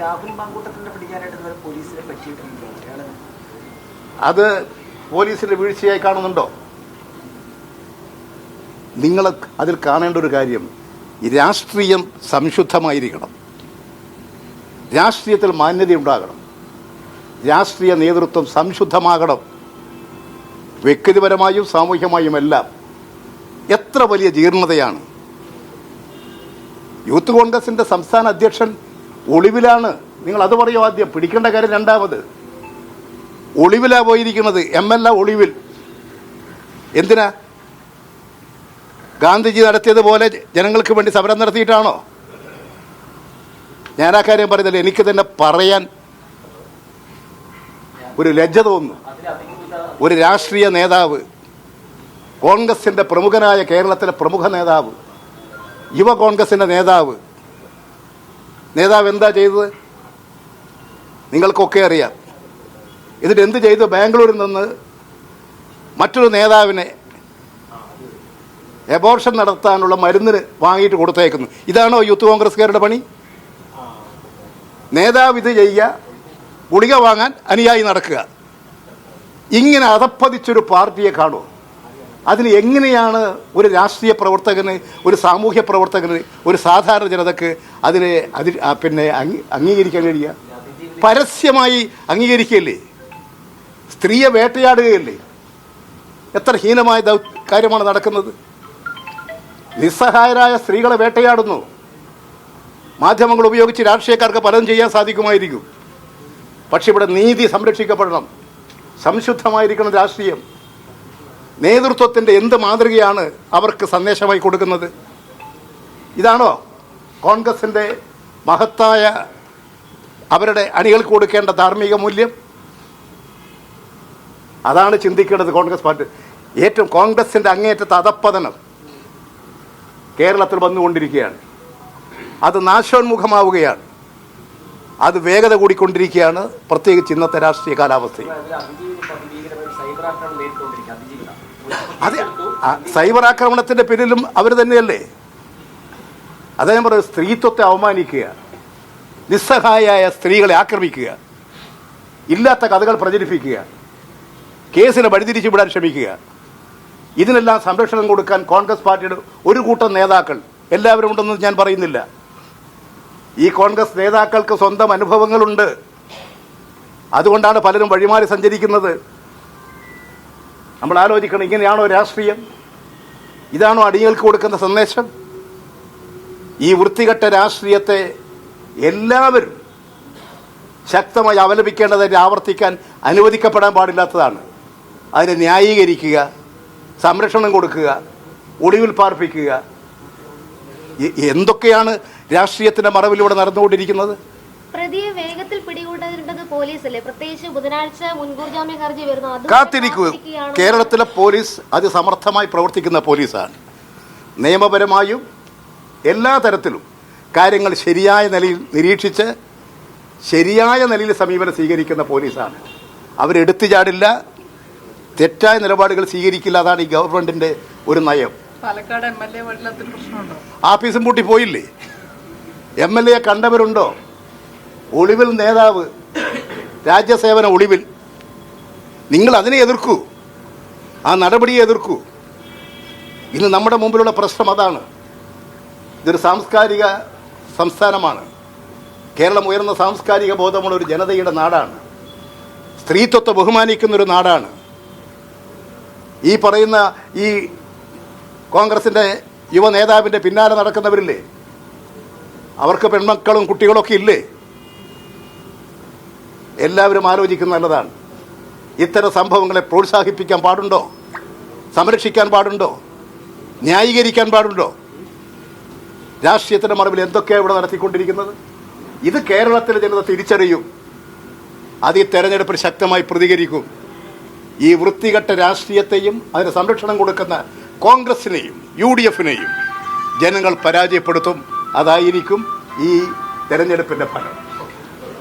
രാഹുൽ മാങ്കൂട്ടത്തിനെ പിടിക്കാനായിട്ട് പോലീസിനെ പറ്റിയിട്ടില്ല. അത് പോലീസിന്റെ വീഴ്ചയായി കാണുന്നുണ്ടോ? നിങ്ങൾ അതിൽ കാണേണ്ട ഒരു കാര്യം, രാഷ്ട്രീയം സംശുദ്ധമായിരിക്കണം, രാഷ്ട്രീയത്തിൽ മാന്യതയുണ്ടാകണം, രാഷ്ട്രീയ നേതൃത്വം സംശുദ്ധമാകണം. വ്യക്തിപരമായും സാമൂഹ്യമായും എല്ലാം എത്ര വലിയ ജീർണതയാണ്. യൂത്ത് കോൺഗ്രസിൻ്റെ സംസ്ഥാന അധ്യക്ഷൻ ഒളിവിലാണ്. നിങ്ങൾ അത് പറയോ ആദ്യം? പിടിക്കേണ്ട കാര്യം രണ്ടാമത്. ഒളിവിലാണ് പോയിരിക്കുന്നത്. MLA ഒളിവിൽ. എന്തിനാ? ഗാന്ധിജി നടത്തിയതുപോലെ ജനങ്ങൾക്ക് വേണ്ടി സമരം നടത്തിയിട്ടാണോ? ഞാൻ ആ കാര്യം പറയുന്നില്ല. എനിക്ക് തന്നെ പറയാൻ ഒരു ലജ്ജ തോന്നുന്നു. ഒരു രാഷ്ട്രീയ നേതാവ്, കോൺഗ്രസിൻ്റെ പ്രമുഖനായ കേരളത്തിലെ പ്രമുഖ നേതാവ്, യുവ കോൺഗ്രസിൻ്റെ നേതാവ് എന്താ ചെയ്തത് നിങ്ങൾക്കൊക്കെ അറിയാം. എന്നിട്ട് എന്ത് ചെയ്തു? ബാംഗ്ലൂരിൽ നിന്ന് മറ്റൊരു നേതാവിനെ എബോർഷൻ നടത്താനുള്ള മരുന്നിന് വാങ്ങിയിട്ട് കൊടുത്തേക്കുന്നു. ഇതാണോ യൂത്ത് കോൺഗ്രസ്സുകാരുടെ പണി? നേതാവ് ഇത് ചെയ്യുക, ഗുളിക വാങ്ങാൻ അനുയായി നടക്കുക. ഇങ്ങനെ അധപ്പതിച്ചൊരു പാർട്ടിയെ കാണുമോ? അതിന് എങ്ങനെയാണ് ഒരു രാഷ്ട്രീയ പ്രവർത്തകന്, ഒരു സാമൂഹ്യ പ്രവർത്തകന്, ഒരു സാധാരണ ജനതക്ക് അതിനെ അംഗീകരിക്കാൻ കഴിയുക? പരസ്യമായി അംഗീകരിക്കുകയല്ലേ? സ്ത്രീയെ വേട്ടയാടുകയല്ലേ? എത്ര ഹീനമായ കാര്യമാണ് നടക്കുന്നത്. നിസ്സഹായരായ സ്ത്രീകളെ വേട്ടയാടുന്നു. മാധ്യമങ്ങൾ ഉപയോഗിച്ച് രാഷ്ട്രീയക്കാർക്ക് പലതും ചെയ്യാൻ സാധിക്കുമായിരിക്കും. പക്ഷെ ഇവിടെ നീതി സംരക്ഷിക്കപ്പെടണം. സംശുദ്ധമായിരിക്കണം രാഷ്ട്രീയം. നേതൃത്വത്തിൻ്റെ എന്ത് മാതൃകയാണ് അവർക്ക് സന്ദേശമായി കൊടുക്കുന്നത്? ഇതാണോ കോൺഗ്രസിൻ്റെ മഹത്തായ അവരുടെ അണികൾക്ക് കൊടുക്കേണ്ട ധാർമ്മിക മൂല്യം? അതാണ് ചിന്തിക്കേണ്ടത് കോൺഗ്രസ് പാർട്ടി. ഏറ്റവും കോൺഗ്രസിൻ്റെ അങ്ങേയറ്റത്തെ അധപ്പതനം കേരളത്തിൽ വന്നുകൊണ്ടിരിക്കുകയാണ്. അത് നാശോന്മുഖമാവുകയാണ്. അത് വേഗത കൂടിക്കൊണ്ടിരിക്കുകയാണ്, പ്രത്യേകിച്ച് ഇന്നത്തെ രാഷ്ട്രീയ കാലാവസ്ഥയിൽ. അത് സൈബർ ആക്രമണത്തിൻ്റെ പിന്നിലും അവർ തന്നെയല്ലേ? അദ്ദേഹം പറയും, സ്ത്രീത്വത്തെ അവമാനിക്കുക, നിസ്സഹായായ സ്ത്രീകളെ ആക്രമിക്കുക, ഇല്ലാത്ത കഥകൾ പ്രചരിപ്പിക്കുക, കേസിനെ വഴിതിരിച്ചു വിടാൻ ശ്രമിക്കുക. ഇതിനെല്ലാം സംരക്ഷണം കൊടുക്കാൻ കോൺഗ്രസ് പാർട്ടിയുടെ ഒരു കൂട്ടം നേതാക്കൾ, എല്ലാവരും ഉണ്ടെന്ന് ഞാൻ പറയുന്നില്ല. ഈ കോൺഗ്രസ് നേതാക്കൾക്ക് സ്വന്തം അനുഭവങ്ങളുണ്ട്. അതുകൊണ്ടാണ് പലരും വഴിമാറി സഞ്ചരിക്കുന്നത്. നമ്മൾ ആലോചിക്കണം, ഇങ്ങനെയാണോ രാഷ്ട്രീയം? ഇതാണോ അടിയങ്ങൾക്ക് കൊടുക്കുന്ന സന്ദേശം? ഈ വൃത്തികെട്ട രാഷ്ട്രീയത്തെ എല്ലാവരും ശക്തമായി അപലപിക്കേണ്ടതായിട്ട് ആവർത്തിക്കാൻ അനുവദിക്കപ്പെടാൻ പാടില്ലാത്തതാണ്. അതിനെ ന്യായീകരിക്കുക, സംരക്ഷണം കൊടുക്കുക, ഒളിവിൽ പാർപ്പിക്കുക, എന്തൊക്കെയാണ് രാഷ്ട്രീയത്തിന്റെ മറവിലൂടെ നടന്നുകൊണ്ടിരിക്കുന്നത്? പ്രതിയെ വേഗത്തിൽ പിടികൂടേണ്ടത് പോലീസല്ലേ? പ്രത്യേകിച്ച് ബുധനാഴ്ച മുൻകൂർ ജാമ്യ ഹർജി വരുന്നു. കാത്തിരിക്കുക. കേരളത്തിലെ പോലീസ് അതിസമർത്ഥമായി പ്രവർത്തിക്കുന്ന പോലീസാണ്. നിയമപരമായും എല്ലാ തരത്തിലും കാര്യങ്ങൾ ശരിയായ നിലയിൽ നിരീക്ഷിച്ച് ശരിയായ നിലയിൽ സമീപനം സ്വീകരിക്കുന്ന പോലീസാണ്. അവരെടുത്തു ചാടില്ല, തെറ്റായ നിലപാടുകൾ സ്വീകരിക്കില്ല. അതാണ് ഈ ഗവൺമെന്റിന്റെ ഒരു നയം. പാലക്കാട് MLA വെള്ളത്തിൽ പ്രശ്നമുണ്ടോ? ആഫീസും പൂട്ടി പോയില്ലേ? MLA കണ്ടവരുണ്ടോ? ഒളിവിൽ നേതാവ്, രാജ്യസേവന ഒളിവിൽ. നിങ്ങൾ അതിനെ എതിർക്കൂ, ആ നടപടിയെ എതിർക്കൂ. ഇന്ന് നമ്മുടെ മുമ്പിലുള്ള പ്രശ്നം അതാണ്. ഇതൊരു സാംസ്കാരിക സംസ്ഥാനമാണ്. കേരളം ഉയർന്ന സാംസ്കാരിക ബോധമുള്ള ഒരു ജനതയുടെ നാടാണ്. സ്ത്രീത്വത്തെ ബഹുമാനിക്കുന്നൊരു നാടാണ്. ഈ പറയുന്ന ഈ കോൺഗ്രസിൻ്റെ യുവ നേതാവിൻ്റെ പിന്നാലെ നടക്കുന്നവരില്ലേ? അവർക്ക് പെൺമക്കളും കുട്ടികളൊക്കെ ഇല്ലേ? എല്ലാവരും ആലോചിക്കുന്ന നല്ലതാണ്. ഇത്തരം സംഭവങ്ങളെ പ്രോത്സാഹിപ്പിക്കാൻ പാടുണ്ടോ? സംരക്ഷിക്കാൻ പാടുണ്ടോ? ന്യായീകരിക്കാൻ പാടുണ്ടോ? രാഷ്ട്രീയത്തിൻ്റെ മറവിൽ എന്തൊക്കെയാണ് ഇവിടെ നടത്തിക്കൊണ്ടിരിക്കുന്നത്? ഇത് കേരളത്തിലെ ജനത തിരിച്ചറിയും. അത് ഈ തെരഞ്ഞെടുപ്പിൽ ശക്തമായി പ്രതികരിക്കും. ഈ വൃത്തികെട്ട രാഷ്ട്രീയത്തെയും അതിന് സംരക്ഷണം കൊടുക്കുന്ന കോൺഗ്രസിനെയും UDF-നെയും ജനങ്ങൾ പരാജയപ്പെടുത്തും. അതായിരിക്കും ഈ തെരഞ്ഞെടുപ്പിൻ്റെ ഫലം.